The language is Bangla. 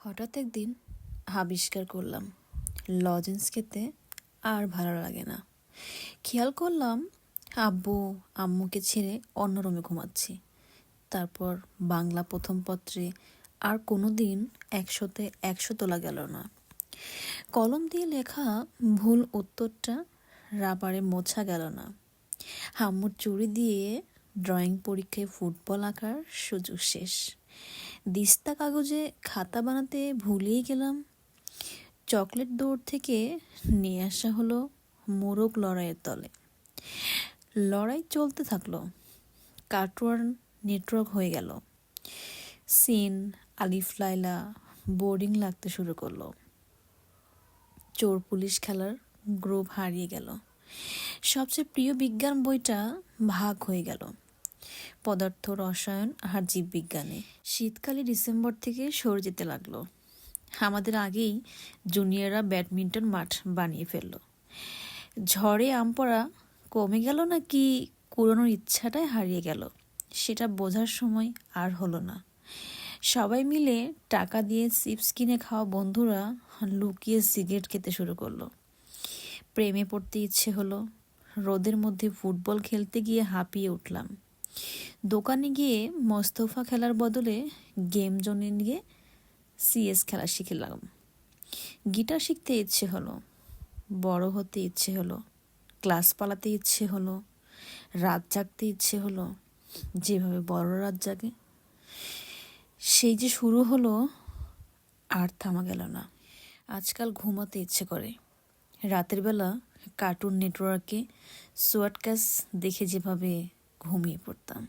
হঠাৎ একদিন আবিষ্কার করলাম লজেন্স খেতে আর ভালো লাগে না। খেয়াল করলাম আব্বু আম্মুকে ছেড়ে অন্য রুমে ঘুমাচ্ছি। তারপর বাংলা প্রথম পত্রে আর কোনো দিন 100-তে 100 তোলা গেল না। কলম দিয়ে লেখা ভুল উত্তরটা রাবারে মোছা গেল না। আম্মুর চুড়ি দিয়ে ড্রয়িং পরীক্ষায় ফুটবল আঁকার সুযোগ শেষ। দিস্তা কাগজে খাতা বানাতে ভুলেই গেলাম। চকলেট দৌড় থেকে নিয়ে আসা হলো মোরগ লড়াইয়ের দলে। লড়াই চলতে থাকলো, কার্টুন নেটওয়ার্ক হয়ে গেল। সিন আলিফ লাইলা বোর্ডিং লাগতে শুরু করলো। চোর পুলিশ খেলার গ্রুপ হারিয়ে গেল। সবচেয়ে প্রিয় বিজ্ঞান বইটা ভাগ হয়ে গেল পদার্থ, রসায়ন আর জীববিজ্ঞানে। শীতকালে ডিসেম্বর থেকে সরে যেতে লাগলো। আমাদের আগেই জুনিয়ররা ব্যাডমিন্টন মাঠ বানিয়ে ফেলল। ঝড়ে আম পড়া কমে গেল নাকি কুড়ানোর ইচ্ছাটাই হারিয়ে গেল সেটা বোঝার সময় আর হলো না। সবাই মিলে টাকা দিয়ে চিপস কিনে খাওয়া বন্ধুরা লুকিয়ে সিগারেট খেতে শুরু করলো। প্রেমে পড়তে ইচ্ছে হলো। রোদের মধ্যে ফুটবল খেলতে গিয়ে হাঁপিয়ে উঠলাম। দোকানে গিয়ে মোস্তফা খেলার বদলে গেম জোনে গিয়ে CS খেলা শিখলাম। গিটার শিখতে ইচ্ছে হলো, বড় হতে ইচ্ছে হলো, ক্লাস পালাতে ইচ্ছে হলো, রাত জাগতে ইচ্ছে হলো যেভাবে বড় রাত জাগে। সেই যে শুরু হলো আর থামা গেল না। আজকাল ঘুমাতে ইচ্ছে করে। রাতের বেলা কার্টুন নেটওয়ার্কে সোয়াটকাস দেখে যেভাবে ঘুমিয়ে পড়তাম।